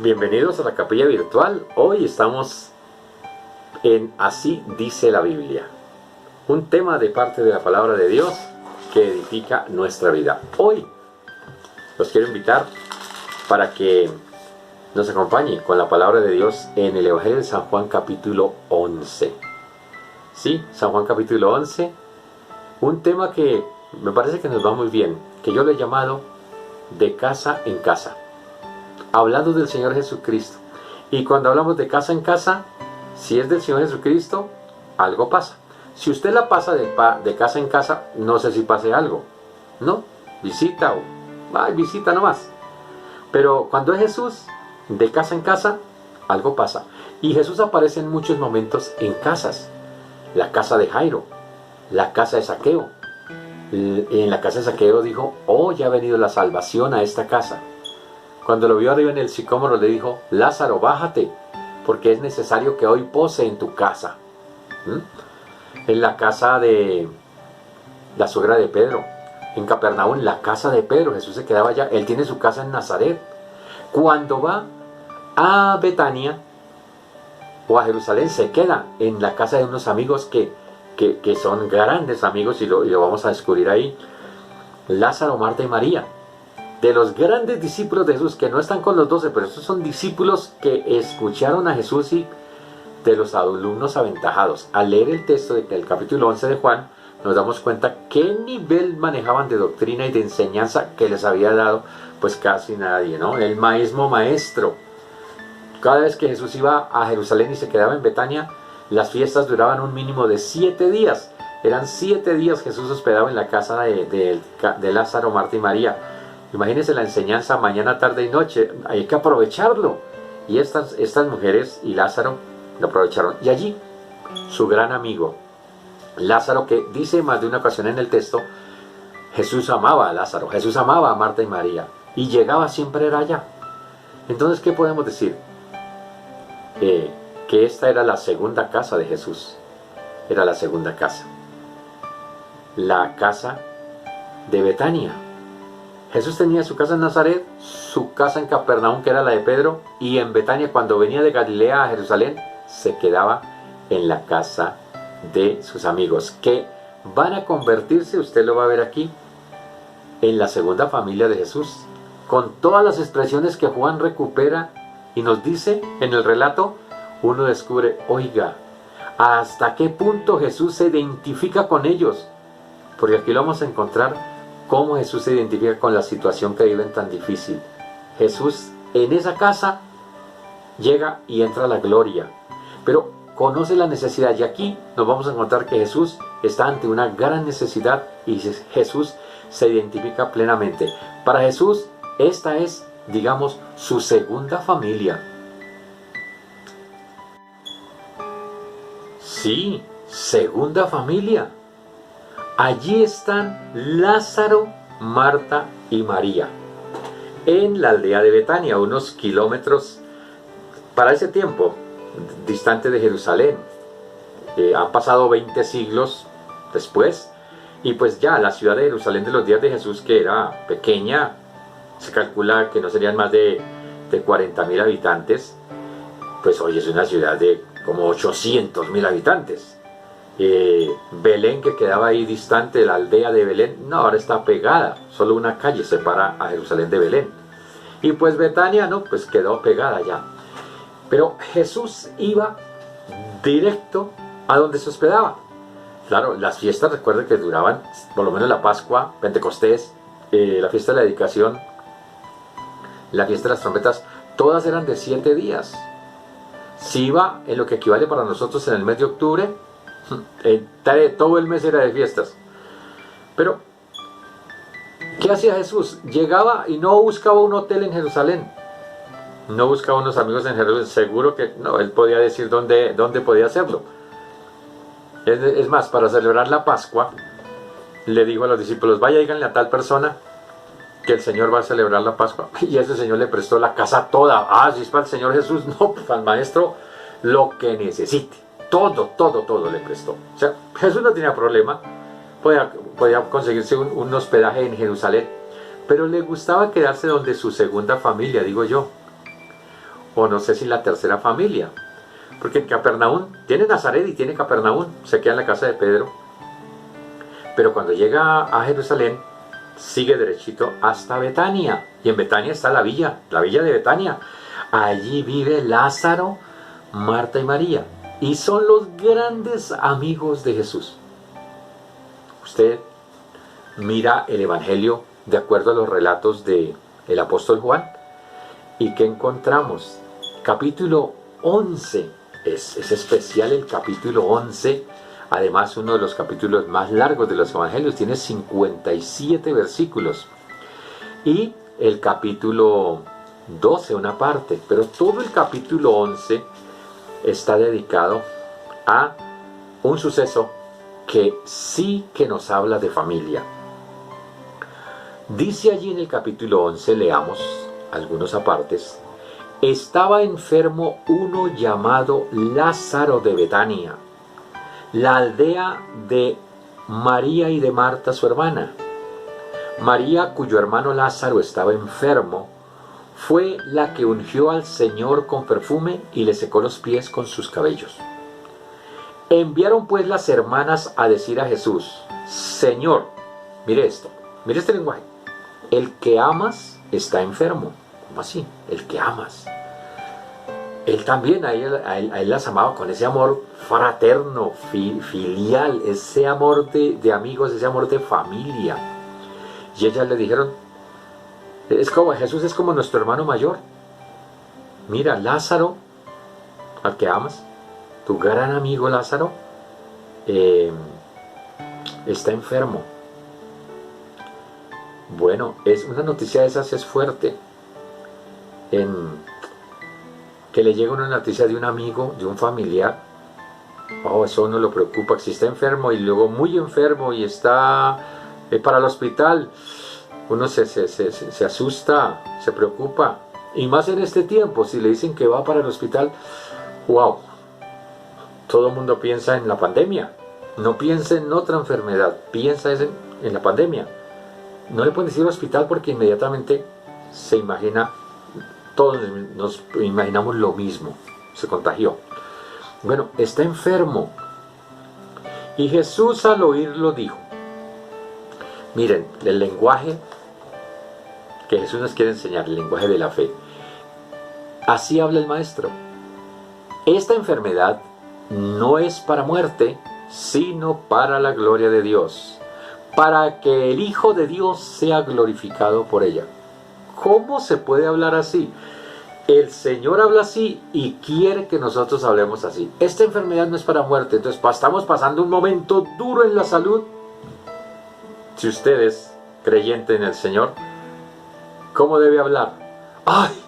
Bienvenidos a la capilla virtual. Hoy estamos en Así dice la Biblia, un tema de parte de la palabra de Dios que edifica nuestra vida. Hoy los quiero invitar para que nos acompañe con la palabra de Dios en el Evangelio de San Juan capítulo 11. Sí, San Juan capítulo 11, un tema que me parece que nos va muy bien, que yo le he llamado de casa en casa, hablando del Señor Jesucristo. Y cuando hablamos de casa en casa, si es del Señor Jesucristo, algo pasa. Si usted la pasa de casa en casa, no sé si pase algo, ¿no? Visita o visita nomás. Pero cuando es Jesús, de casa en casa, algo pasa. Y Jesús aparece en muchos momentos en casas. La casa de Jairo, la casa de Zaqueo. En la casa de Zaqueo dijo: oh, ya ha venido la salvación a esta casa. Cuando lo vio arriba en el sicómoro, le dijo: Lázaro, bájate, porque es necesario que hoy pose en tu casa. En la casa de la suegra de Pedro, en Capernaum, la casa de Pedro, Jesús se quedaba allá. Él tiene su casa en Nazaret. Cuando va a Betania o a Jerusalén, se queda en la casa de unos amigos que son grandes amigos, y lo vamos a descubrir ahí. Lázaro, Marta y María, de los grandes discípulos de Jesús, que no están con los 12, pero estos son discípulos que escucharon a Jesús, y de los alumnos aventajados. Al leer el texto del capítulo 11 de Juan, nos damos cuenta qué nivel manejaban de doctrina y de enseñanza que les había dado pues casi nadie, ¿no? El mismo maestro. Cada vez que Jesús iba a Jerusalén y se quedaba en Betania, las fiestas duraban un mínimo de 7 días. Eran 7 días Jesús hospedado en la casa de Lázaro, Marta y María. Imagínense la enseñanza mañana, tarde y noche. Hay que aprovecharlo. Y estas mujeres y Lázaro lo aprovecharon. Y allí, su gran amigo, Lázaro, que dice más de una ocasión en el texto, Jesús amaba a Lázaro, Jesús amaba a Marta y María, y llegaba siempre era allá. Entonces, ¿qué podemos decir? Que esta era la segunda casa de Jesús. Era la segunda casa. La casa de Betania. Jesús tenía su casa en Nazaret, su casa en Capernaum, que era la de Pedro, y en Betania, cuando venía de Galilea a Jerusalén, se quedaba en la casa de sus amigos, que van a convertirse, usted lo va a ver aquí, en la segunda familia de Jesús, con todas las expresiones que Juan recupera y nos dice en el relato. Uno descubre, oiga, hasta qué punto Jesús se identifica con ellos, porque aquí lo vamos a encontrar, cómo Jesús se identifica con la situación que viven tan difícil. Jesús en esa casa llega y entra a la gloria, pero conoce la necesidad, y aquí nos vamos a encontrar que Jesús está ante una gran necesidad y Jesús se identifica plenamente. Para Jesús esta es, digamos, su segunda familia. Sí, segunda familia. Allí están Lázaro, Marta y María, en la aldea de Betania, unos kilómetros para ese tiempo distante de Jerusalén. Han pasado 20 siglos después, y pues ya la ciudad de Jerusalén de los días de Jesús, que era pequeña, se calcula que no serían más de 40.000 habitantes, pues hoy es una ciudad de como 800.000 habitantes. Belén, que quedaba ahí distante, la aldea de Belén, no, ahora está pegada, solo una calle separa a Jerusalén de Belén. Y pues Betania, no, pues quedó pegada ya. Pero Jesús iba directo a donde se hospedaba. Claro, las fiestas, recuerden que duraban, por lo menos la Pascua, Pentecostés, la fiesta de la dedicación, la fiesta de las trompetas, todas eran de 7 días. Si iba en lo que equivale para nosotros en el mes de octubre, todo el mes era de fiestas. Pero, ¿qué hacía Jesús? Llegaba y no buscaba un hotel en Jerusalén, no buscaba unos amigos en Jerusalén. Seguro que no, él podía decir dónde podía hacerlo. Es más, para celebrar la Pascua, le dijo a los discípulos: vaya, díganle a tal persona que el Señor va a celebrar la Pascua. Y ese Señor le prestó la casa toda. Si es para el Señor Jesús, no, pues al maestro lo que necesite. Todo le prestó. O sea, Jesús no tenía problema. Podía conseguirse un hospedaje en Jerusalén. Pero le gustaba quedarse donde su segunda familia, digo yo. o no sé si la tercera familia. Porque en Capernaum, tiene Nazaret y tiene Capernaum, se queda en la casa de Pedro. Pero cuando llega a Jerusalén, sigue derechito hasta Betania. Y en Betania está la villa de Betania. Allí vive Lázaro, Marta y María. Y son los grandes amigos de Jesús. Usted mira el Evangelio de acuerdo a los relatos del apóstol Juan. ¿Y qué encontramos? Capítulo 11. Es especial el capítulo 11. Además, uno de los capítulos más largos de los Evangelios. Tiene 57 versículos. Y el capítulo 12, una parte. Pero todo el capítulo 11 está dedicado a un suceso que sí que nos habla de familia. Dice allí en el capítulo 11, leamos algunos apartes: estaba enfermo uno llamado Lázaro de Betania, la aldea de María y de Marta su hermana. María, cuyo hermano Lázaro estaba enfermo, fue la que ungió al Señor con perfume y le secó los pies con sus cabellos. Enviaron pues las hermanas a decir a Jesús: Señor, mire esto, mire este lenguaje, el que amas está enfermo. ¿Cómo así? El que amas. Él también, a él las amaba con ese amor fraterno, filial, ese amor de amigos, ese amor de familia. Y ellas le dijeron: Jesús es como nuestro hermano mayor. Mira, Lázaro, al que amas, tu gran amigo Lázaro, está enfermo. Bueno, es una noticia de esas, es fuerte. Que le llega una noticia de un amigo, de un familiar, eso no lo preocupa. Si está enfermo y luego muy enfermo y está para el hospital, uno se asusta, se preocupa. Y más en este tiempo, si le dicen que va para el hospital, wow, todo el mundo piensa en la pandemia. No piensa en otra enfermedad, piensa en la pandemia. No le pueden decir hospital porque inmediatamente se imagina, todos nos imaginamos lo mismo, se contagió. Bueno, está enfermo. Y Jesús al oírlo dijo, miren, el lenguaje que Jesús nos quiere enseñar, el lenguaje de la fe. Así habla el Maestro. Esta enfermedad no es para muerte, sino para la gloria de Dios, para que el Hijo de Dios sea glorificado por ella. ¿Cómo se puede hablar así? El Señor habla así y quiere que nosotros hablemos así. Esta enfermedad no es para muerte, entonces estamos pasando un momento duro en la salud. Si usted es creyente en el Señor, ¿cómo debe hablar? ¡Ay!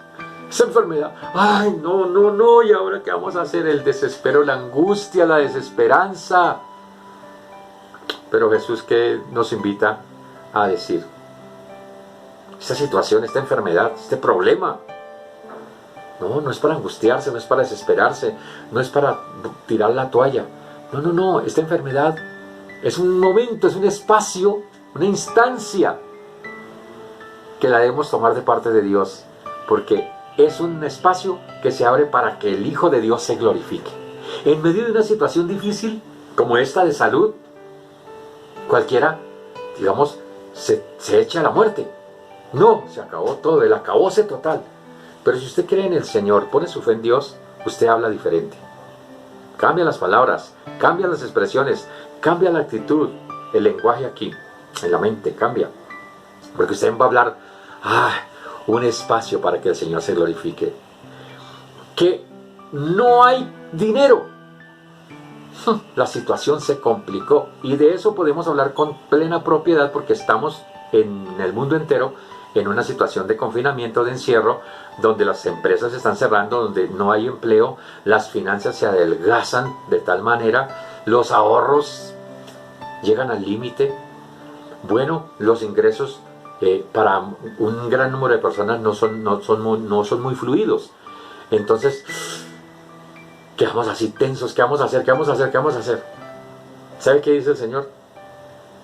Esa enfermedad, ¡ay! No, ¿y ahora qué vamos a hacer? El desespero, la angustia, la desesperanza. Pero Jesús, ¿qué nos invita a decir? Esta situación, esta enfermedad, este problema, no es para angustiarse, no es para desesperarse, no es para tirar la toalla. No, esta enfermedad es un momento, es un espacio, una instancia que la debemos tomar de parte de Dios, porque es un espacio que se abre para que el Hijo de Dios se glorifique. En medio de una situación difícil como esta de salud, cualquiera, digamos, se echa a la muerte. No, se acabó todo, el acabose total. Pero si usted cree en el Señor, pone su fe en Dios, usted habla diferente. Cambia las palabras, cambia las expresiones, cambia la actitud, el lenguaje aquí, en la mente, cambia. Porque usted va a hablar, un espacio para que el Señor se glorifique. Que no hay dinero. La situación se complicó y de eso podemos hablar con plena propiedad porque estamos en el mundo entero en una situación de confinamiento, de encierro, donde las empresas se están cerrando, donde no hay empleo, las finanzas se adelgazan de tal manera, los ahorros llegan al límite. Bueno, los ingresos para un gran número de personas no son muy fluidos. Entonces, quedamos así tensos. ¿Qué vamos a hacer? ¿Qué vamos a hacer? ¿Qué vamos a hacer? ¿Sabe qué dice el Señor?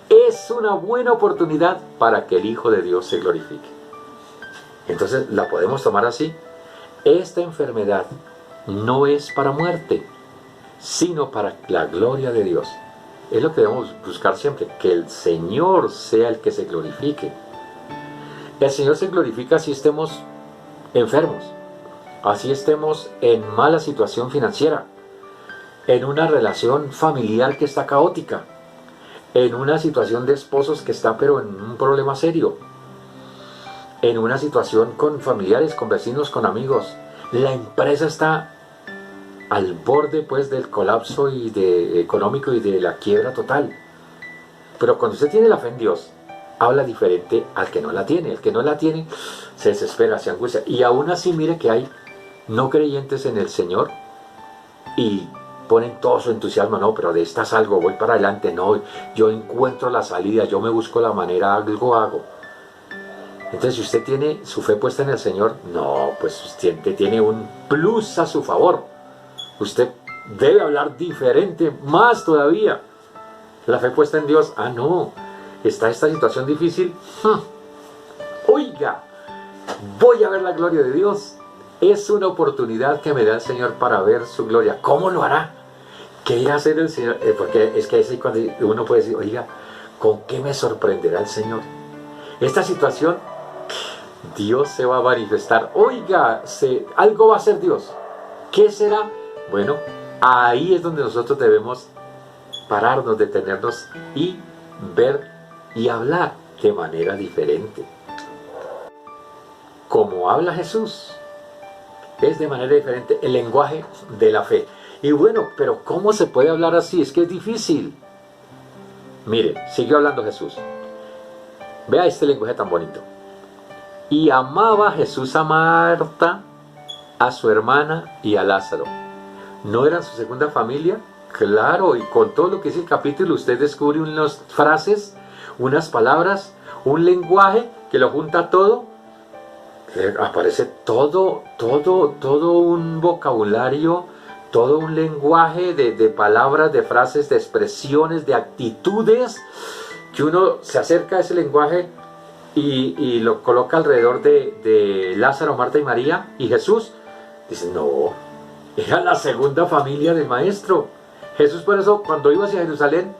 Es una buena oportunidad para que el Hijo de Dios se glorifique. Entonces la podemos tomar así. esta enfermedad no es para muerte, sino para la gloria de Dios. Es lo que debemos buscar siempre, que el Señor sea el que se glorifique. El Señor se glorifica si estemos enfermos, así estemos en mala situación financiera, en una relación familiar que está caótica, en una situación de esposos que está pero en un problema serio, en una situación con familiares, con vecinos, con amigos. La empresa está al borde pues del colapso económico y de la quiebra total. Pero cuando usted tiene la fe en Dios, habla diferente al que no la tiene. El que no la tiene se desespera, se angustia. Y aún así mire que hay no creyentes en el Señor y ponen todo su entusiasmo, no, pero de esta salgo, voy para adelante, no, yo encuentro la salida, yo me busco la manera, algo hago. Entonces, si usted tiene su fe puesta en el Señor, no, pues usted tiene un plus a su favor. Usted debe hablar diferente, más todavía. La fe puesta en Dios, no, está esta situación difícil. Oiga, voy a ver la gloria de Dios. Es una oportunidad que me da el Señor para ver su gloria. ¿Cómo lo hará? ¿Qué irá a hacer el Señor? Porque es que es ahí cuando uno puede decir, oiga, ¿con qué me sorprenderá el Señor? Esta situación, Dios se va a manifestar. Oiga, algo va a hacer Dios. ¿Qué será? Bueno, ahí es donde nosotros debemos pararnos, detenernos y ver y hablar de manera diferente. Como habla Jesús, es de manera diferente el lenguaje de la fe. Y bueno, pero ¿cómo se puede hablar así? Es que es difícil. Mire, siguió hablando Jesús. Vea este lenguaje tan bonito. Y amaba Jesús a Marta, a su hermana y a Lázaro. ¿No eran su segunda familia? Claro, y con todo lo que es el capítulo usted descubre unas frases, unas palabras, un lenguaje que lo junta todo. Aparece todo un vocabulario, todo un lenguaje de palabras, de frases, de expresiones, de actitudes, que uno se acerca a ese lenguaje y lo coloca alrededor de Lázaro, Marta y María y Jesús. Dice, no, era la segunda familia del maestro. Jesús por eso cuando iba hacia Jerusalén,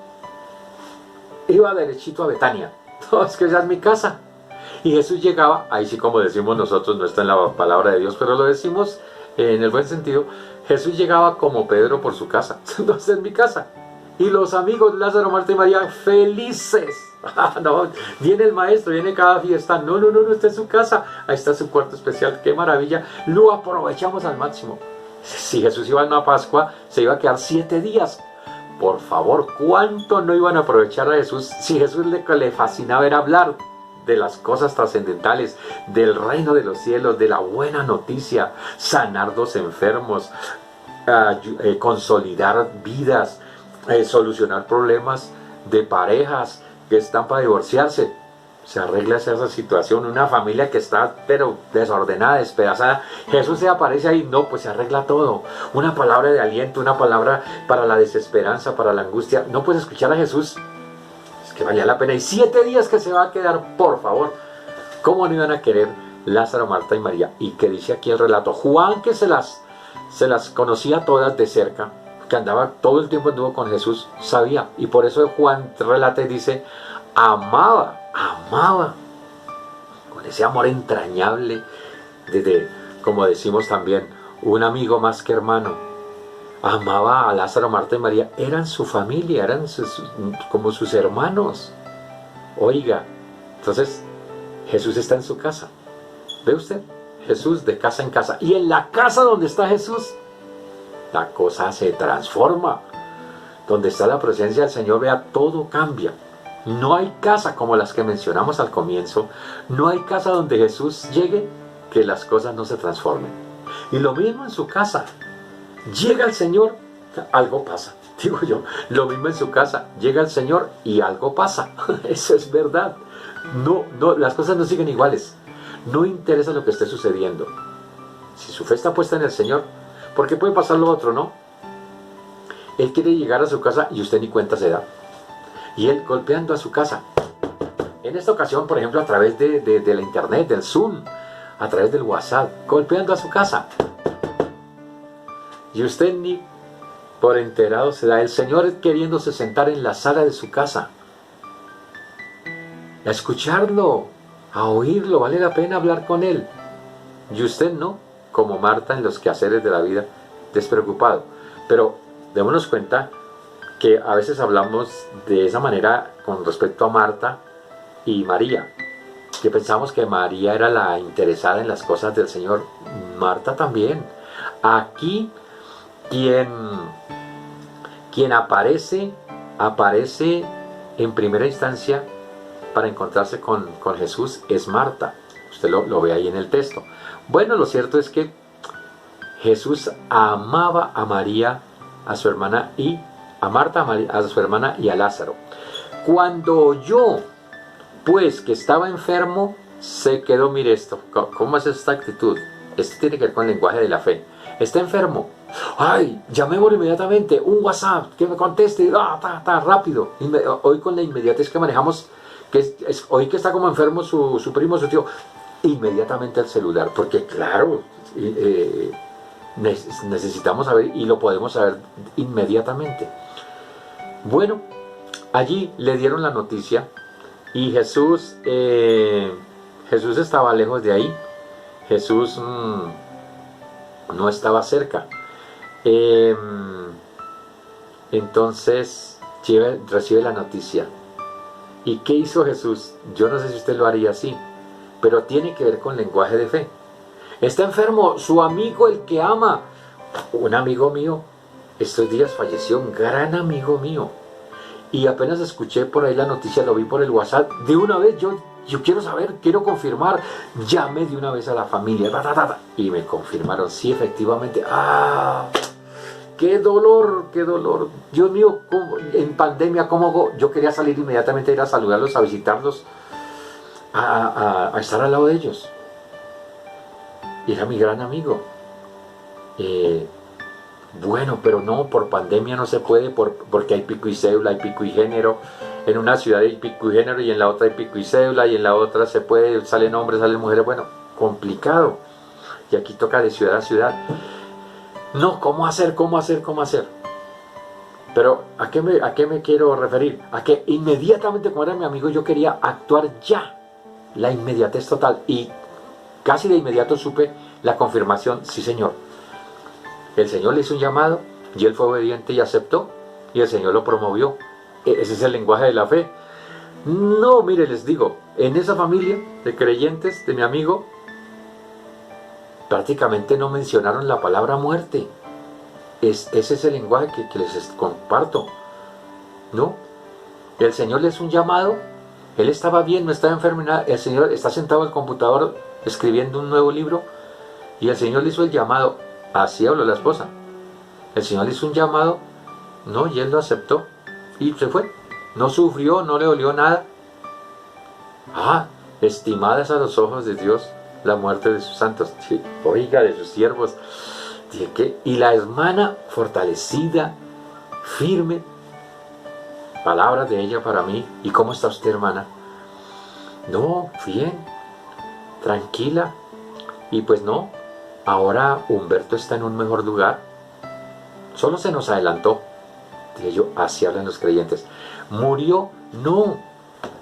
iba derechito a Betania. No, es que esa es mi casa. Y Jesús llegaba, ahí sí como decimos nosotros, no está en la palabra de Dios, pero lo decimos en el buen sentido. Jesús llegaba como Pedro por su casa. No, esta es mi casa. Y los amigos Lázaro, Marta y María felices. No, viene el maestro, viene cada fiesta. No, está en su casa. Ahí está su cuarto especial. Qué maravilla. Lo aprovechamos al máximo. Si Jesús iba a una Pascua, se iba a quedar 7 días. Por favor, ¿cuánto no iban a aprovechar a Jesús? Si Jesús le fascinaba era hablar de las cosas trascendentales, del reino de los cielos, de la buena noticia, sanar los enfermos, consolidar vidas, solucionar problemas de parejas que están para divorciarse. Se arregla esa situación, una familia que está pero desordenada, despedazada. Jesús se aparece ahí, no, pues se arregla todo. Una palabra de aliento, una palabra para la desesperanza, para la angustia. No puedes escuchar a Jesús, es que valía la pena. Y 7 días que se va a quedar, por favor. ¿Cómo no iban a querer Lázaro, Marta y María? Y que dice aquí el relato, Juan, que se las conocía todas de cerca, que andaba todo el tiempo anduvo con Jesús, sabía. Y por eso Juan relata y dice, amaba con ese amor entrañable, como decimos también, un amigo más que hermano. Amaba a Lázaro, Marta y María, eran su familia, eran como sus hermanos. Oiga, entonces Jesús está en su casa. ¿Ve usted? Jesús de casa en casa. Y en la casa donde está Jesús, la cosa se transforma. Donde está la presencia del Señor, vea, todo cambia. No hay casa como las que mencionamos al comienzo. No hay casa donde Jesús llegue que las cosas no se transformen. Y lo mismo en su casa. Llega el Señor, algo pasa. Digo yo, lo mismo en su casa. Llega el Señor y algo pasa. Eso es verdad. No, las cosas no siguen iguales. No interesa lo que esté sucediendo. Si su fe está puesta en el Señor, porque puede pasar lo otro, ¿no? Él quiere llegar a su casa y usted ni cuenta se da. Y él golpeando a su casa. En esta ocasión, por ejemplo, a través de la internet, del Zoom. a través del WhatsApp, golpeando a su casa. Y usted ni por enterado se da. El Señor queriéndose sentar en la sala de su casa, a escucharlo, a oírlo, vale la pena hablar con Él. Y usted no, como Marta en los quehaceres de la vida, despreocupado. Pero démonos cuenta que a veces hablamos de esa manera con respecto a Marta y María, que pensamos que María era la interesada en las cosas del Señor. Marta también. Aquí quien aparece en primera instancia para encontrarse con Jesús es Marta. Usted lo ve ahí en el texto. Bueno, lo cierto es que Jesús amaba a María, a su hermana, y a Marta, a su hermana y a Lázaro. Cuando oyó, pues, que estaba enfermo, se quedó. Mire esto, ¿cómo es esta actitud? Esto tiene que ver con el lenguaje de la fe. Está enfermo. ¡Ay! Llamémoslo inmediatamente. Un WhatsApp, que me conteste. Rápido. Hoy con la inmediatez que manejamos, hoy que está como enfermo su primo, su tío, inmediatamente al celular. Porque claro, necesitamos saber y lo podemos saber inmediatamente. Bueno, allí le dieron la noticia y Jesús estaba lejos de ahí. Jesús no estaba cerca. Entonces recibe la noticia. ¿Y qué hizo Jesús? Yo no sé si usted lo haría así, pero tiene que ver con lenguaje de fe. Está enfermo su amigo, el que ama. Un amigo mío, estos días falleció, un gran amigo mío. Y apenas escuché por ahí la noticia, lo vi por el WhatsApp. De una vez yo quiero saber, quiero confirmar. Llamé de una vez a la familia. Y me confirmaron, sí, efectivamente. ¡Ah! ¡Qué dolor! ¡Qué dolor! Dios mío, en pandemia, ¿cómo hago? Yo quería salir inmediatamente a ir a saludarlos, a visitarlos, a estar al lado de ellos. Era mi gran amigo. Bueno, pero no, por pandemia no se puede, porque hay pico y cédula, hay pico y género. En una ciudad hay pico y género y en la otra hay pico y cédula y en la otra se puede, salen hombres, salen mujeres. Bueno, complicado. Y aquí toca de ciudad a ciudad. No, ¿cómo hacer? Pero ¿a qué me quiero referir? A que inmediatamente, como era mi amigo, yo quería actuar ya. La inmediatez total. Y casi de inmediato supe la confirmación, sí señor. El Señor le hizo un llamado y él fue obediente y aceptó y el Señor lo promovió. Ese es el lenguaje de la fe. No, mire, les digo, en esa familia de creyentes de mi amigo, prácticamente no mencionaron la palabra muerte. Ese es el lenguaje que les comparto. ¿No? El Señor le hizo un llamado, él estaba bien, no estaba enfermo, nada. El Señor está sentado al computador escribiendo un nuevo libro y el Señor le hizo el llamado. Así habló la esposa. El Señor le hizo un llamado, no, y él lo aceptó y se fue. No sufrió, no le dolió nada. Estimadas a los ojos de Dios la muerte de sus santos. Sí, oiga, de sus siervos. Dije, ¿qué? Y la hermana fortalecida, firme. Palabras de ella para mí. ¿Y cómo está usted, hermana? No, bien, tranquila. Y pues no, ahora Humberto está en un mejor lugar. Solo se nos adelantó. Dije yo, así hablan los creyentes. ¿Murió? No.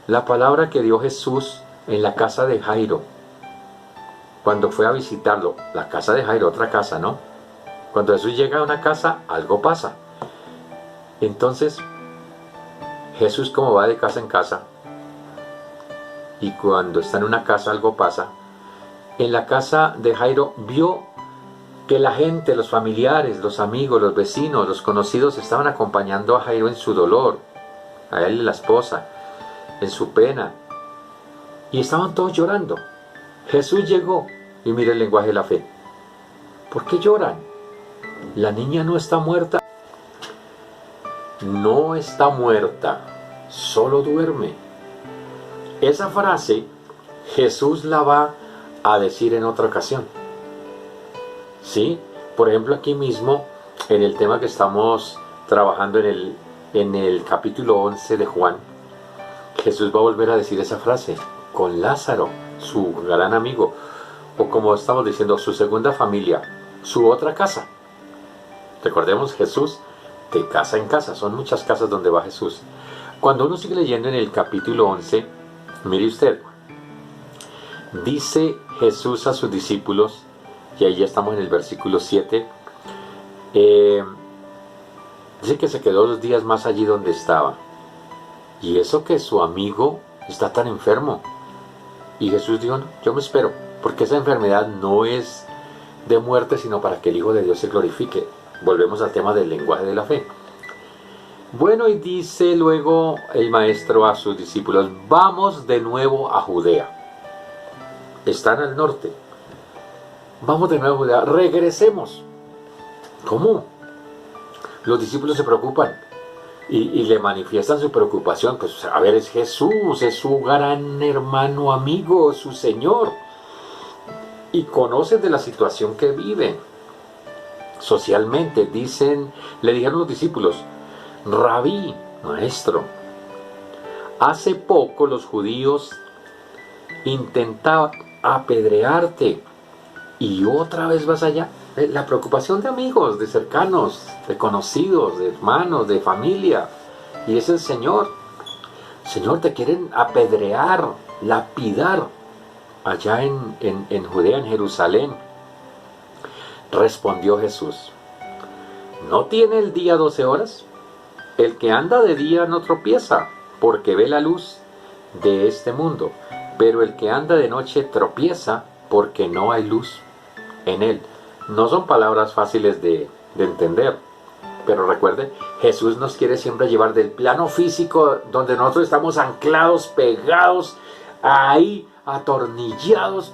La palabra que dio Jesús en la casa de Jairo, cuando fue a visitarlo, la casa de Jairo, otra casa, ¿no? Cuando Jesús llega a una casa, algo pasa. Entonces, Jesús, como va de casa en casa, y cuando está en una casa algo pasa, en la casa de Jairo vio que la gente, los familiares, los amigos, los vecinos, los conocidos estaban acompañando a Jairo en su dolor, a él y la esposa, en su pena, y estaban todos llorando. Jesús llegó y mire el lenguaje de la fe. ¿Por qué lloran? La niña no está muerta. No está muerta, solo duerme. Esa frase Jesús la va a decir en otra ocasión. ¿Sí? Por ejemplo, aquí mismo, en el tema que estamos trabajando en el capítulo 11 de Juan, Jesús va a volver a decir esa frase con Lázaro, su gran amigo. o como estamos diciendo, su segunda familia, su otra casa. Recordemos, Jesús de casa en casa, son muchas casas donde va Jesús. Cuando uno sigue leyendo en el capítulo 11, mire usted, dice Jesús a sus discípulos, y ahí ya estamos en el versículo 7, dice que se quedó 2 días más allí donde estaba. Y eso que su amigo está tan enfermo. Y Jesús dijo, no, yo me espero, porque esa enfermedad no es de muerte, sino para que el Hijo de Dios se glorifique. Volvemos al tema del lenguaje de la fe. Bueno, y dice luego el maestro a sus discípulos, vamos de nuevo a Judea. Están al norte. Vamos de nuevo a Judea, regresemos. ¿Cómo? Los discípulos se preocupan y le manifiestan su preocupación. Pues a ver, es Jesús, es su gran hermano, amigo, su Señor. Y conocen de la situación que viven socialmente. Le dijeron los discípulos, Rabí, maestro, hace poco los judíos intentaban apedrearte y otra vez vas allá. La preocupación de amigos, de cercanos, de conocidos, de hermanos, de familia. Y es el Señor. Señor, te quieren apedrear, lapidar allá en Judea, en Jerusalén. Respondió Jesús, ¿no tiene el día 12 horas? El que anda de día no tropieza, porque ve la luz de este mundo. Pero el que anda de noche tropieza, porque no hay luz en él. No son palabras fáciles de entender. Pero recuerde, Jesús nos quiere siempre llevar del plano físico, donde nosotros estamos anclados, pegados, ahí, atornillados.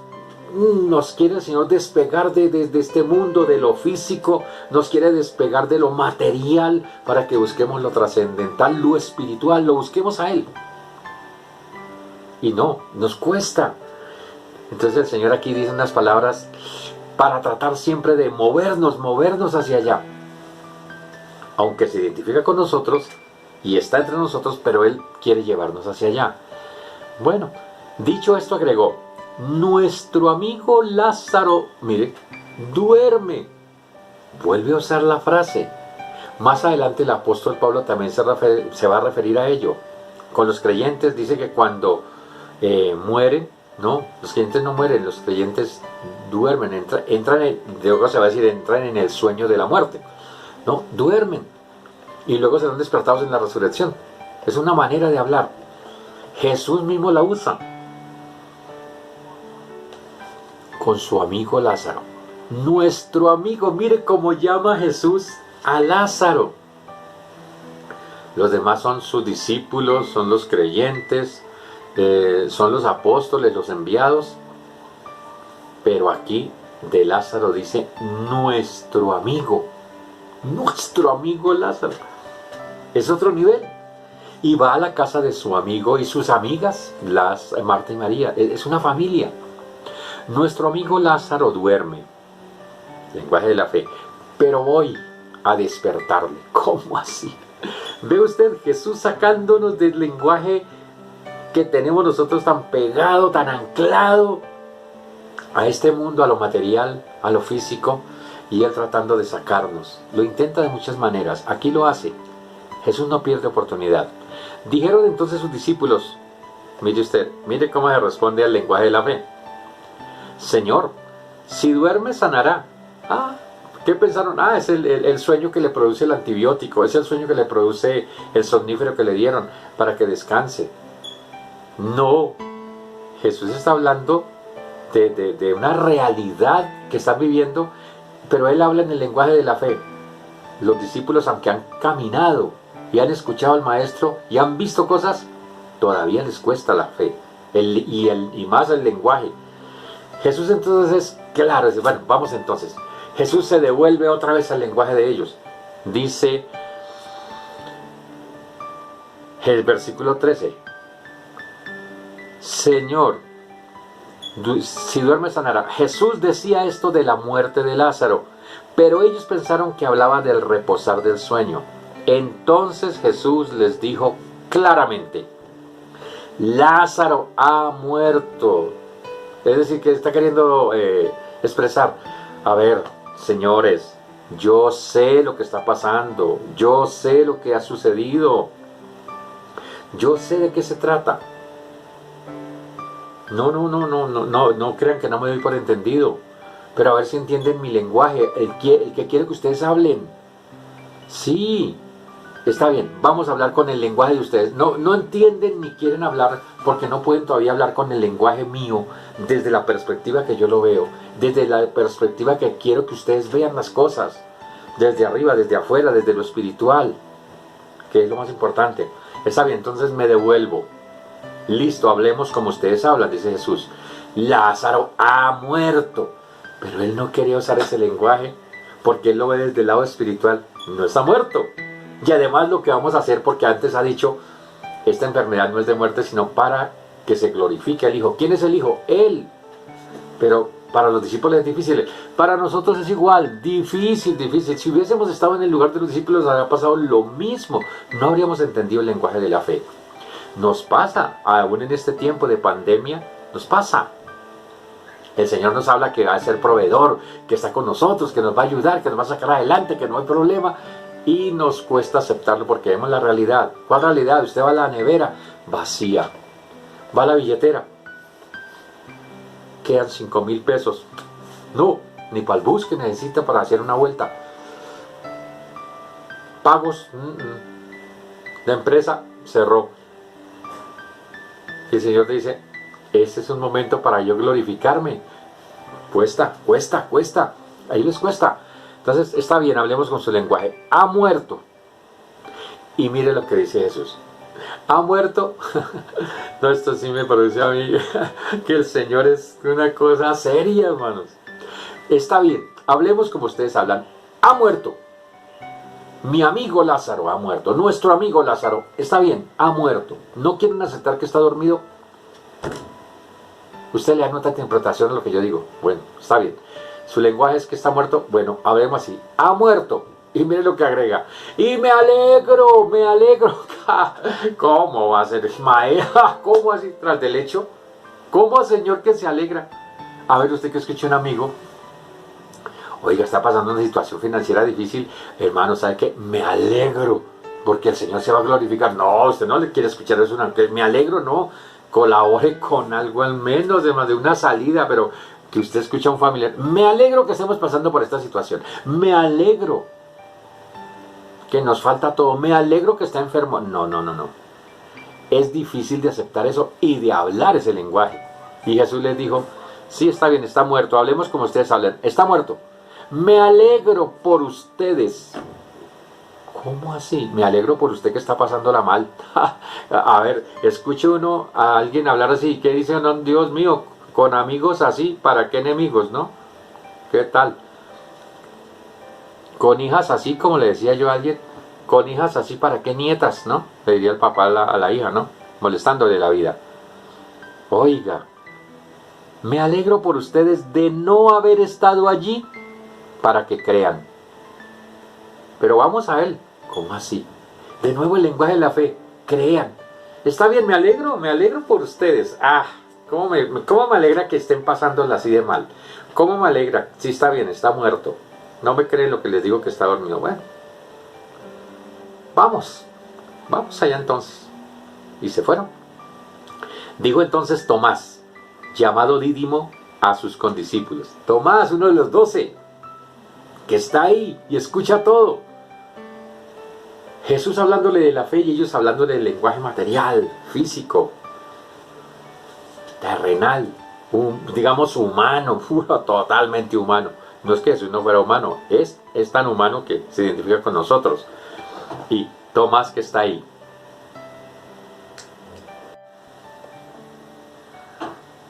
Nos quiere el Señor despegar de este mundo, de lo físico. Nos quiere despegar de lo material para que busquemos lo trascendental, lo espiritual, lo busquemos a Él. Y no, nos cuesta. Entonces el Señor aquí dice unas palabras para tratar siempre de movernos hacia allá. Aunque se identifica con nosotros y está entre nosotros, pero Él quiere llevarnos hacia allá. Bueno, dicho esto agregó, nuestro amigo Lázaro, mire, duerme. Vuelve a usar la frase. Más adelante el apóstol Pablo también se va a referir a ello. Con los creyentes dice que cuando mueren, no, los creyentes no mueren, los creyentes duermen, entran en el sueño de la muerte. No, duermen y luego serán despertados en la resurrección. Es una manera de hablar. Jesús mismo la usa con su amigo Lázaro. Nuestro amigo, mire cómo llama Jesús a Lázaro. Los demás son sus discípulos, son los creyentes, son los apóstoles, los enviados. Pero aquí de Lázaro dice nuestro amigo. Nuestro amigo Lázaro. Es otro nivel. Y va a la casa de su amigo y sus amigas, Marta y María. Es una familia. Nuestro amigo Lázaro duerme. Lenguaje de la fe. Pero voy a despertarle. ¿Cómo así? ¿Ve usted Jesús sacándonos del lenguaje que tenemos nosotros tan pegado, tan anclado a este mundo, a lo material, a lo físico? Y Él tratando de sacarnos. Lo intenta de muchas maneras. Aquí lo hace. Jesús no pierde oportunidad. Dijeron entonces sus discípulos, mire usted, mire cómo se responde al lenguaje de la fe. Señor, si duerme sanará. ¿Qué pensaron? Es el sueño que le produce el antibiótico, es el sueño que le produce el somnífero que le dieron para que descanse. No, Jesús está hablando de una realidad que están viviendo, pero Él habla en el lenguaje de la fe. Los discípulos, aunque han caminado y han escuchado al Maestro y han visto cosas, todavía les cuesta la fe y más el lenguaje. Jesús entonces es claro, dice, bueno, vamos entonces. Jesús se devuelve otra vez al lenguaje de ellos. Dice el versículo 13, Señor, si duerme sanará. Jesús decía esto de la muerte de Lázaro, pero ellos pensaron que hablaba del reposar del sueño. Entonces Jesús les dijo claramente, Lázaro ha muerto. Es decir, que está queriendo expresar, a ver, señores, yo sé lo que está pasando, yo sé lo que ha sucedido, yo sé de qué se trata. No crean que no me doy por entendido, pero a ver si entienden mi lenguaje, el que quiere que ustedes hablen. Sí, está bien, vamos a hablar con el lenguaje de ustedes. No entienden ni quieren hablar porque no pueden todavía hablar con el lenguaje mío desde la perspectiva que yo lo veo, desde la perspectiva que quiero que ustedes vean las cosas, desde arriba, desde afuera, desde lo espiritual, que es lo más importante. Está bien, entonces me devuelvo. Listo, hablemos como ustedes hablan, dice Jesús. Lázaro ha muerto, pero él no quería usar ese lenguaje porque él lo ve desde el lado espiritual. No está muerto. Y además lo que vamos a hacer, porque antes ha dicho, esta enfermedad no es de muerte, sino para que se glorifique al Hijo. ¿Quién es el Hijo? Él. Pero para los discípulos es difícil. Para nosotros es igual, difícil. Si hubiésemos estado en el lugar de los discípulos, habría pasado lo mismo. No habríamos entendido el lenguaje de la fe. Nos pasa, aún en este tiempo de pandemia, nos pasa. El Señor nos habla que va a ser proveedor, que está con nosotros, que nos va a ayudar, que nos va a sacar adelante, que no hay problema. Y nos cuesta aceptarlo porque vemos la realidad. ¿Cuál realidad? Usted va a la nevera, vacía. Va a la billetera, quedan 5,000 pesos. No, ni para el bus que necesita para hacer una vuelta. Pagos, la empresa cerró. Y el Señor te dice, este es un momento para yo glorificarme. Cuesta. Ahí les cuesta. Entonces, está bien, hablemos con su lenguaje. Ha muerto. Y mire lo que dice Jesús. Ha muerto. No, esto sí me parece a mí que el Señor es una cosa seria, hermanos. Está bien, hablemos como ustedes hablan. Ha muerto. Mi amigo Lázaro ha muerto. Nuestro amigo Lázaro, está bien, ha muerto. ¿No quieren aceptar que está dormido? Usted le anota interpretación a lo que yo digo. Bueno, está bien. Su lenguaje es que está muerto. Bueno, hablemos así. Ha muerto. Y mire lo que agrega. Y me alegro. ¿Cómo va a ser Ismael? ¿Cómo así tras del hecho? ¿Cómo, Señor, que se alegra? A ver, usted que escucha un amigo. Oiga, está pasando una situación financiera difícil. Hermano, ¿sabe qué? Me alegro. Porque el Señor se va a glorificar. No, usted no le quiere escuchar eso. Me alegro, no. Colabore con algo al menos, además de una salida, pero que usted escucha a un familiar. Me alegro que estemos pasando por esta situación. Me alegro que nos falta todo. Me alegro que está enfermo. No. Es difícil de aceptar eso y de hablar ese lenguaje. Y Jesús les dijo, sí, está bien, está muerto. Hablemos como ustedes hablan. Está muerto. Me alegro por ustedes. ¿Cómo así? Me alegro por usted que está pasándola mal. A ver, escuche uno a alguien hablar así. ¿Qué dice uno? Dios mío, con amigos así, ¿para qué enemigos, no? ¿Qué tal? Con hijas así, como le decía yo a alguien, con hijas así, ¿para qué nietas, no? Le diría el papá a la hija, ¿no? Molestándole la vida. Oiga, me alegro por ustedes de no haber estado allí para que crean. Pero vamos a ver, ¿cómo así? De nuevo el lenguaje de la fe, crean. Está bien, me alegro por ustedes. ¿Cómo me alegra que estén pasándola así de mal? ¿Cómo me alegra? Sí, está bien, está muerto. No me creen lo que les digo que está dormido. Bueno, vamos allá entonces. Y se fueron. Dijo entonces Tomás, llamado Dídimo, a sus condiscípulos. Tomás, uno de los 12, que está ahí y escucha todo. Jesús hablándole de la fe y ellos hablándole del lenguaje material, físico, terrenal, digamos humano, totalmente humano. No es que Jesús no fuera humano, es tan humano que se identifica con nosotros. Y Tomás que está ahí.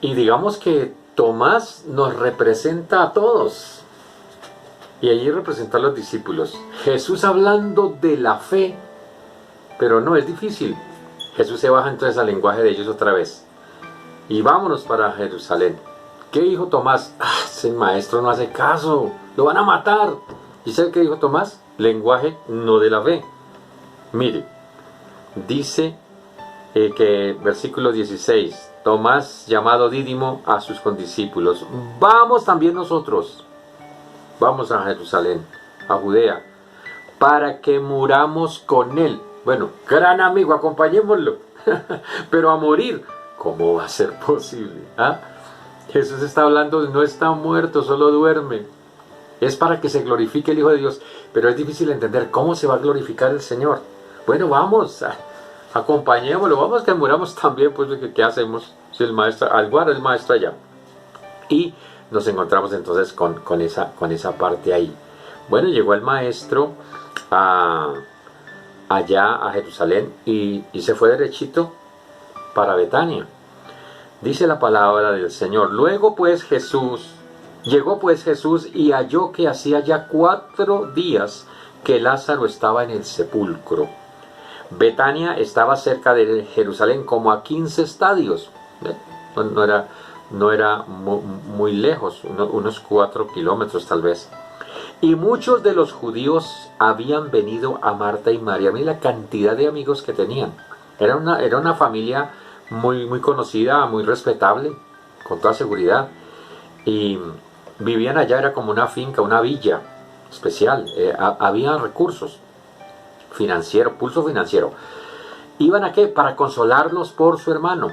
Y digamos que Tomás nos representa a todos. Y allí representa a los discípulos. Jesús hablando de la fe, pero no es difícil. Jesús se baja entonces al lenguaje de ellos otra vez. Y vámonos para Jerusalén. ¿Qué dijo Tomás? Ese maestro no hace caso, lo van a matar. ¿Y sabe qué dijo Tomás? Lenguaje no de la fe. Mire, dice que versículo 16, Tomás, llamado Dídimo, a sus condiscípulos: vamos también nosotros, vamos a Jerusalén, a Judea, para que muramos con él. Bueno, gran amigo, acompañémoslo. Pero a morir, ¿cómo va a ser posible? ¿Ah? Jesús está hablando de no está muerto, solo duerme. Es para que se glorifique el Hijo de Dios. Pero es difícil entender cómo se va a glorificar el Señor. Bueno, vamos, acompañémoslo, vamos que muramos también, pues ¿qué hacemos? Si el maestro, algo hará el maestro allá. Y nos encontramos entonces con esa parte ahí. Bueno, llegó el maestro allá a Jerusalén y se fue derechito para Betania. Dice la palabra del Señor: llegó pues Jesús y halló que hacía ya 4 días que Lázaro estaba en el sepulcro. Betania estaba cerca de Jerusalén, como a 15 estadios. No era muy lejos, unos 4 kilómetros tal vez. Y muchos de los judíos habían venido a Marta y María. Mira la cantidad de amigos que tenían. Era una familia muy conocida, muy respetable, con toda seguridad. Y vivían allá, era como una finca, una villa especial. Había recursos financieros, pulso financiero. ¿Iban a qué? Para consolarlos por su hermano.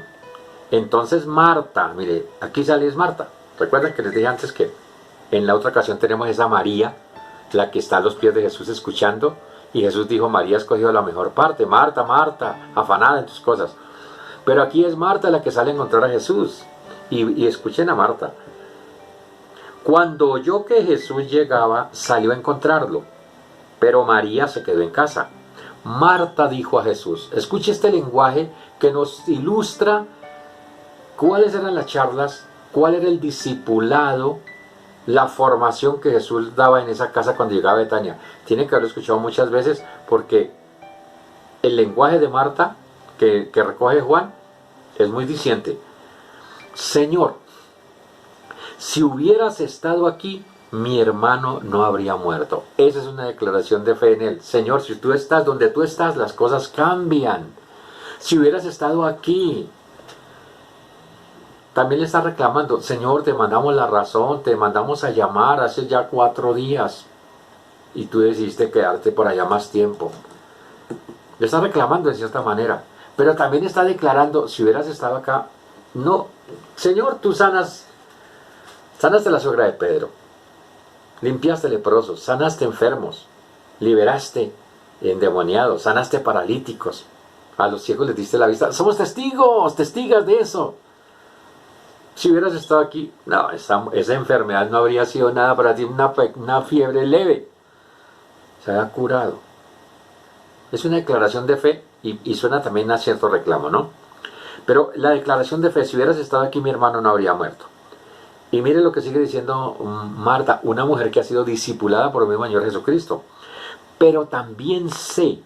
Entonces Marta, mire, aquí sale es Marta. Recuerden que les dije antes que en la otra ocasión tenemos esa María, la que está a los pies de Jesús escuchando. Y Jesús dijo: María ha escogido la mejor parte. Marta, Marta, afanada en tus cosas. Pero aquí es Marta la que sale a encontrar a Jesús. Y escuchen a Marta. Cuando oyó que Jesús llegaba, salió a encontrarlo. Pero María se quedó en casa. Marta dijo a Jesús, escuche este lenguaje que nos ilustra cuáles eran las charlas, cuál era el discipulado, la formación que Jesús daba en esa casa cuando llegaba a Betania. Tiene que haberlo escuchado muchas veces, porque el lenguaje de Marta que recoge Juan es muy diciente. Señor, si hubieras estado aquí, mi hermano no habría muerto. Esa es una declaración de fe en él. Señor, si tú estás donde tú estás, las cosas cambian. Si hubieras estado aquí. También le está reclamando: Señor, te mandamos la razón, te mandamos a llamar hace ya 4 días y tú decidiste quedarte por allá más tiempo. Le está reclamando de cierta manera, pero también está declarando: si hubieras estado acá, no. Señor, tú sanaste la suegra de Pedro, limpiaste leprosos, sanaste enfermos, liberaste endemoniados, sanaste paralíticos, a los ciegos les diste la vista. Somos testigas de eso. Si hubieras estado aquí, no, esa enfermedad no habría sido nada para ti, una fiebre leve, se había curado. Es una declaración de fe y suena también a cierto reclamo, ¿no? Pero la declaración de fe: si hubieras estado aquí, mi hermano no habría muerto. Y mire lo que sigue diciendo Marta, una mujer que ha sido discipulada por el mismo Señor Jesucristo. Pero también sé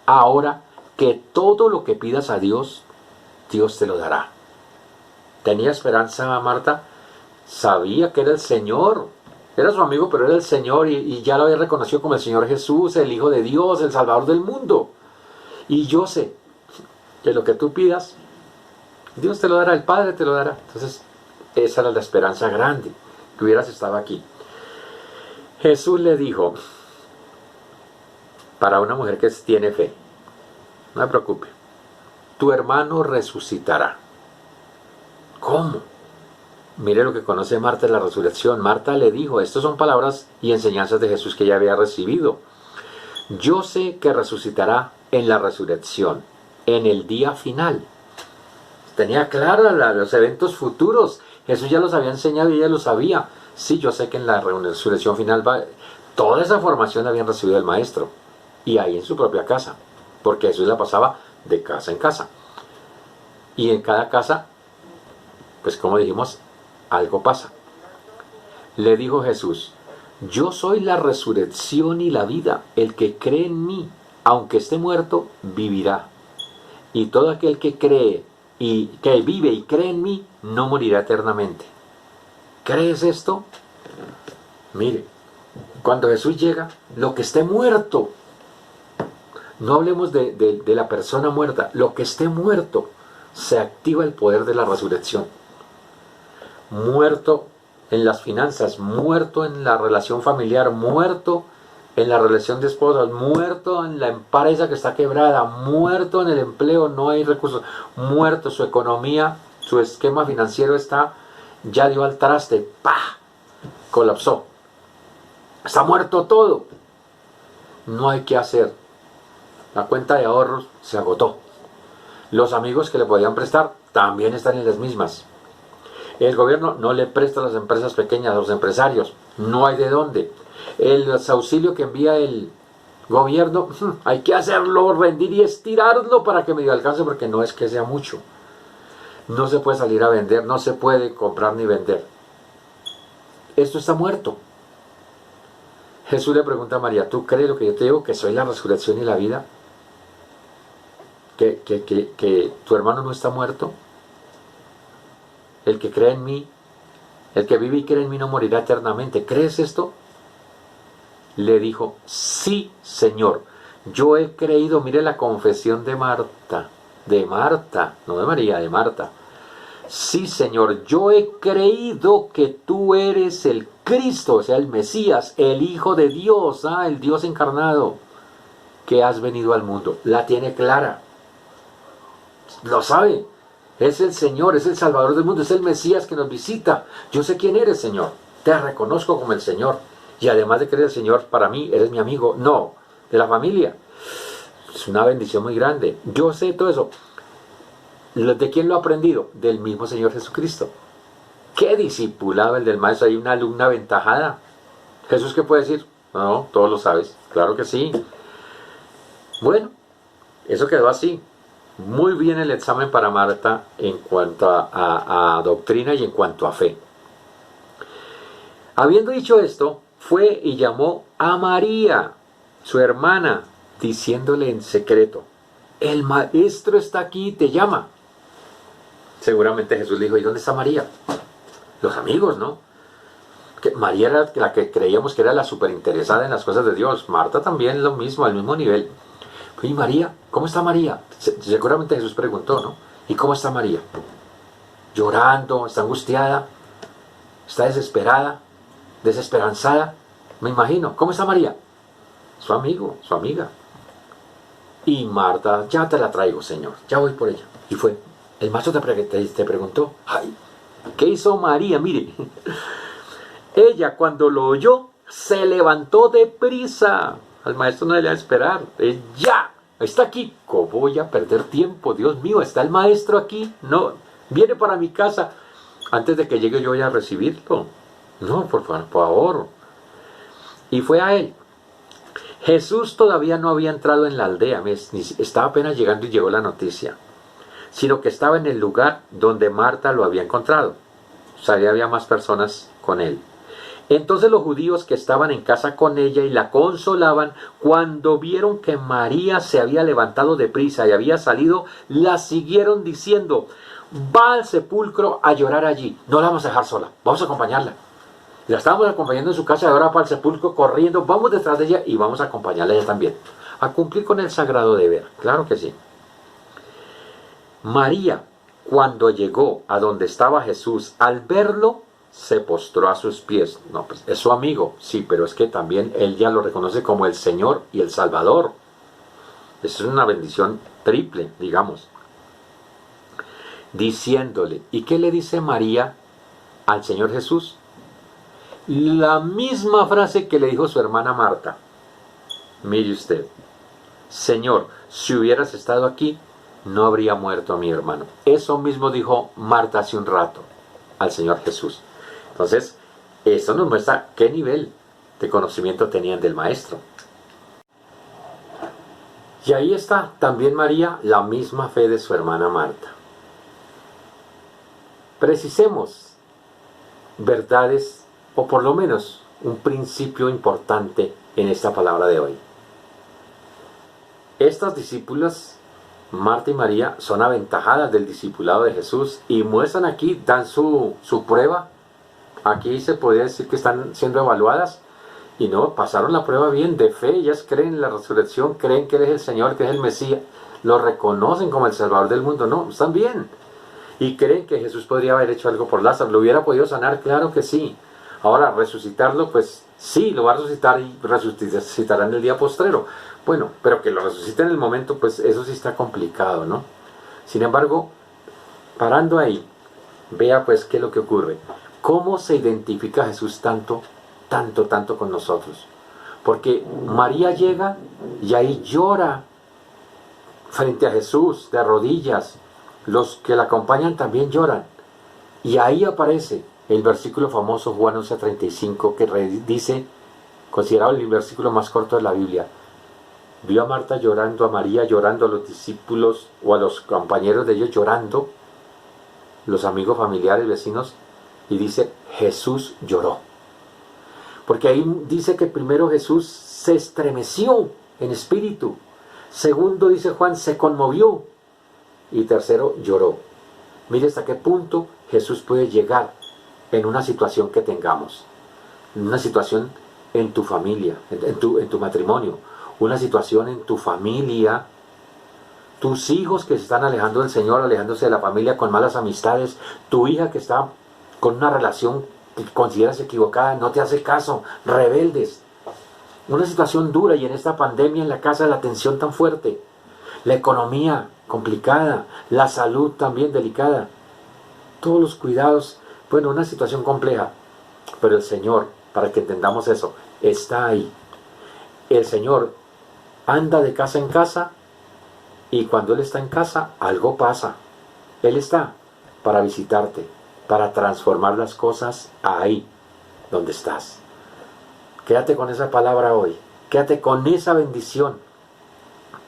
ahora que todo lo que pidas a Dios, Dios te lo dará. Tenía esperanza Marta, sabía que era el Señor. Era su amigo, pero era el Señor y ya lo había reconocido como el Señor Jesús, el Hijo de Dios, el Salvador del mundo. Y yo sé que lo que tú pidas, Dios te lo dará, el Padre te lo dará. Entonces, esa era la esperanza grande, que hubieras estado aquí. Jesús le dijo, para una mujer que tiene fe: no me preocupe, tu hermano resucitará. ¿Cómo? Mire lo que conoce Marta de la resurrección. Marta le dijo, estas son palabras y enseñanzas de Jesús que ella había recibido: yo sé que resucitará en la resurrección, en el día final. Tenía claros los eventos futuros. Jesús ya los había enseñado y ella lo sabía. Sí, yo sé que en la resurrección final toda esa formación la habían recibido del Maestro. Y ahí en su propia casa. Porque Jesús la pasaba de casa en casa. Y en cada casa, pues como dijimos, algo pasa. Le dijo Jesús: yo soy la resurrección y la vida. El que cree en mí, aunque esté muerto, vivirá. Y todo aquel que cree y que vive y cree en mí, no morirá eternamente. ¿Crees esto? Mire, cuando Jesús llega, lo que esté muerto, no hablemos de la persona muerta, lo que esté muerto, se activa el poder de la resurrección. Muerto en las finanzas, muerto en la relación familiar, muerto en la relación de esposas, muerto en la empresa que está quebrada, muerto en el empleo, no hay recursos, muerto su economía, su esquema financiero ya dio al traste, ¡pah! Colapsó. Está muerto todo. No hay qué hacer. La cuenta de ahorros se agotó. Los amigos que le podían prestar también están en las mismas. El gobierno no le presta a las empresas pequeñas, a los empresarios. No hay de dónde. El auxilio que envía el gobierno, hay que hacerlo, rendir y estirarlo para que medio alcance, porque no es que sea mucho. No se puede salir a vender, no se puede comprar ni vender. Esto está muerto. Jesús le pregunta a María, ¿tú crees lo que yo te digo, que soy la resurrección y la vida? ¿Que tu hermano no está muerto? El que cree en mí, el que vive y cree en mí no morirá eternamente. ¿Crees esto? Le dijo, sí, Señor, yo he creído. Mire la confesión de Marta, no de María, de Marta. Sí, Señor, yo he creído que tú eres el Cristo, o sea, el Mesías, el Hijo de Dios, el Dios encarnado, que has venido al mundo. La tiene clara, lo sabe. Es el Señor, es el Salvador del mundo, es el Mesías que nos visita. Yo sé quién eres, Señor. Te reconozco como el Señor. Y además de que eres el Señor, para mí eres mi amigo. No, de la familia. Es una bendición muy grande. Yo sé todo eso. ¿De quién lo ha aprendido? Del mismo Señor Jesucristo. ¿Qué discipulado el del maestro? Hay una alumna aventajada. ¿Jesús qué puede decir? No, todos lo sabes. Claro que sí. Bueno, eso quedó así. Muy bien el examen para Marta en cuanto a doctrina y en cuanto a fe. Habiendo dicho esto, fue y llamó a María, su hermana, diciéndole en secreto, el maestro está aquí y te llama. Seguramente Jesús le dijo, ¿y dónde está María? Los amigos, ¿no? Que María era la que creíamos que era la superinteresada en las cosas de Dios. Marta también lo mismo, al mismo nivel. ¿Y María? ¿Cómo está María? Seguramente Jesús preguntó, ¿no? ¿Y cómo está María? Llorando, está angustiada, está desesperada, desesperanzada. Me imagino. ¿Cómo está María? Su amigo, su amiga. Y Marta, ya te la traigo, Señor, ya voy por ella. Y fue. El maestro te preguntó, ay, ¿qué hizo María? Mire, ella cuando lo oyó, se levantó deprisa. Al maestro no le iba a esperar. Ya, está aquí. ¿Cómo voy a perder tiempo? Dios mío, está el maestro aquí. No, viene para mi casa. Antes de que llegue yo voy a recibirlo. No, por favor. Y fue a él. Jesús todavía no había entrado en la aldea. Estaba apenas llegando y llegó la noticia. Sino que estaba en el lugar donde Marta lo había encontrado. O sea, ya había más personas con él. Entonces los judíos que estaban en casa con ella y la consolaban, cuando vieron que María se había levantado deprisa y había salido, la siguieron diciendo, va al sepulcro a llorar allí, no la vamos a dejar sola, vamos a acompañarla. La estábamos acompañando en su casa y ahora para el sepulcro corriendo, vamos detrás de ella y vamos a acompañarla ella también, a cumplir con el sagrado deber, claro que sí. María, cuando llegó a donde estaba Jesús, al verlo, se postró a sus pies. No, pues es su amigo, sí, pero es que también él ya lo reconoce como el Señor y el Salvador. Eso es una bendición triple, digamos. Diciéndole, ¿y qué le dice María al Señor Jesús? La misma frase que le dijo su hermana Marta. Mire usted, Señor, si hubieras estado aquí, no habría muerto mi hermano. Eso mismo dijo Marta hace un rato al Señor Jesús. Entonces, eso nos muestra qué nivel de conocimiento tenían del Maestro. Y ahí está también María, la misma fe de su hermana Marta. Precisemos verdades, o por lo menos un principio importante en esta palabra de hoy. Estas discípulas, Marta y María, son aventajadas del discipulado de Jesús y muestran aquí, dan su prueba. Aquí se podría decir que están siendo evaluadas y no, pasaron la prueba bien de fe. Ellas creen en la resurrección, creen que Él es el Señor, que es el Mesías. lo reconocen como el Salvador del mundo. No, están bien. Y creen que Jesús podría haber hecho algo por Lázaro. ¿Lo hubiera podido sanar? Claro que sí. Ahora, resucitarlo, pues sí, lo va a resucitar y resucitará en el día postrero. Bueno, pero que lo resucite en el momento, pues eso sí está complicado, ¿no? Sin embargo, parando ahí, vea pues qué es lo que ocurre. ¿Cómo se identifica Jesús tanto con nosotros? Porque María llega y ahí llora frente a Jesús, de rodillas. Los que la acompañan también lloran. Y ahí aparece el versículo famoso Juan 11:35 que dice, considerado el versículo más corto de la Biblia, vio a Marta llorando, a María llorando, a los discípulos o a los compañeros de ellos llorando, los amigos, familiares, vecinos, y dice, Jesús lloró. Porque ahí dice que primero Jesús se estremeció en espíritu. Segundo, dice Juan, se conmovió. Y tercero, lloró. Mire hasta qué punto Jesús puede llegar en una situación que tengamos. En una situación en tu familia, en tu matrimonio. Una situación en tu familia. Tus hijos que se están alejando del Señor, alejándose de la familia con malas amistades. Tu hija que está con una relación que consideras equivocada, no te hace caso, rebeldes. Una situación dura y en esta pandemia en la casa la tensión tan fuerte. La economía complicada, la salud también delicada. Todos los cuidados, bueno, una situación compleja. Pero el Señor, para que entendamos eso, está ahí. El Señor anda de casa en casa y cuando Él está en casa, algo pasa. Él está para visitarte, para transformar las cosas ahí donde estás. Quédate con esa palabra hoy. Quédate con esa bendición.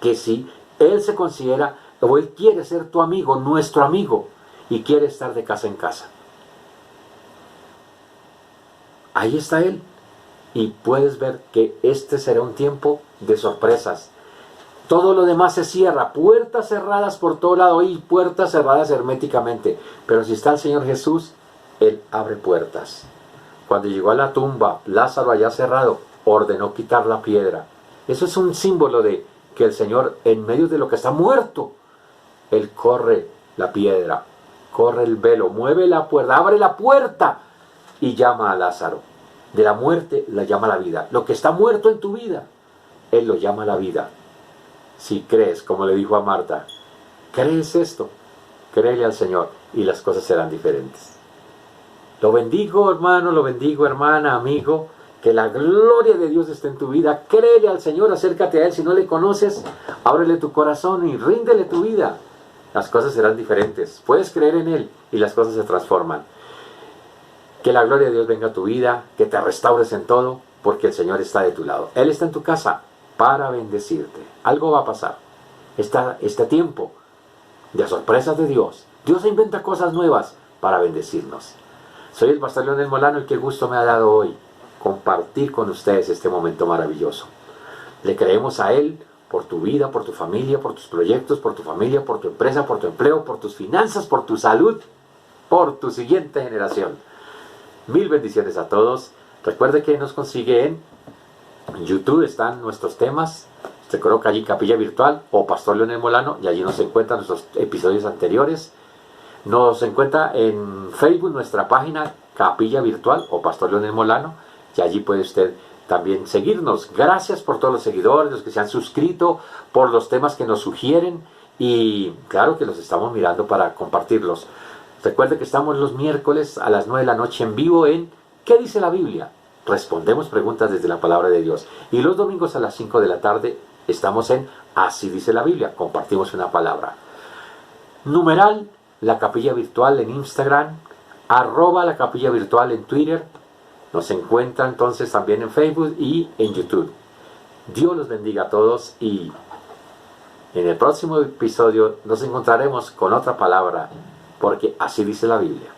Que si Él se considera, o Él quiere ser tu amigo, nuestro amigo, y quiere estar de casa en casa. Ahí está Él. Y puedes ver que este será un tiempo de sorpresas. Todo lo demás se cierra. Puertas cerradas por todo lado y puertas cerradas herméticamente. Pero si está el Señor Jesús, Él abre puertas. Cuando llegó a la tumba, Lázaro allá cerrado, ordenó quitar la piedra. Eso es un símbolo de que el Señor, en medio de lo que está muerto, Él corre la piedra, corre el velo, mueve la puerta, abre la puerta y llama a Lázaro. De la muerte la llama a la vida. Lo que está muerto en tu vida, Él lo llama a la vida. Si crees, como le dijo a Marta, ¿crees esto? Créele al Señor y las cosas serán diferentes. Lo bendigo, hermano, lo bendigo, hermana, amigo. Que la gloria de Dios esté en tu vida. Créele al Señor, acércate a Él. Si no le conoces, ábrele tu corazón y ríndele tu vida. Las cosas serán diferentes. Puedes creer en Él y las cosas se transforman. Que la gloria de Dios venga a tu vida, que te restaures en todo, porque el Señor está de tu lado. Él está en tu casa para bendecirte. Algo va a pasar. Este tiempo de sorpresas de Dios. Dios inventa cosas nuevas para bendecirnos. Soy el pastor Leonel Molano y qué gusto me ha dado hoy compartir con ustedes este momento maravilloso. Le creemos a Él por tu vida, por tu familia, por tus proyectos, por tu familia, por tu empresa, por tu empleo, por tus finanzas, por tu salud, por tu siguiente generación. Mil bendiciones a todos. Recuerde que nos consigue en YouTube, están nuestros temas. Se coloca allí Capilla Virtual o Pastor Leonel Molano y allí nos encuentran nuestros episodios anteriores. Nos encuentra en Facebook nuestra página Capilla Virtual o Pastor Leonel Molano y allí puede usted también seguirnos. Gracias por todos los seguidores, los que se han suscrito, por los temas que nos sugieren y claro que los estamos mirando para compartirlos. Recuerde que estamos los miércoles a las 9 de la noche en vivo en ¿Qué dice la Biblia? Respondemos preguntas desde la palabra de Dios. Y los domingos a las 5 de la tarde estamos en Así dice la Biblia. Compartimos una palabra. Numeral La Capilla Virtual en Instagram. @La Capilla Virtual en Twitter. Nos encuentra entonces también en Facebook y en YouTube. Dios los bendiga a todos y en el próximo episodio nos encontraremos con otra palabra porque así dice la Biblia.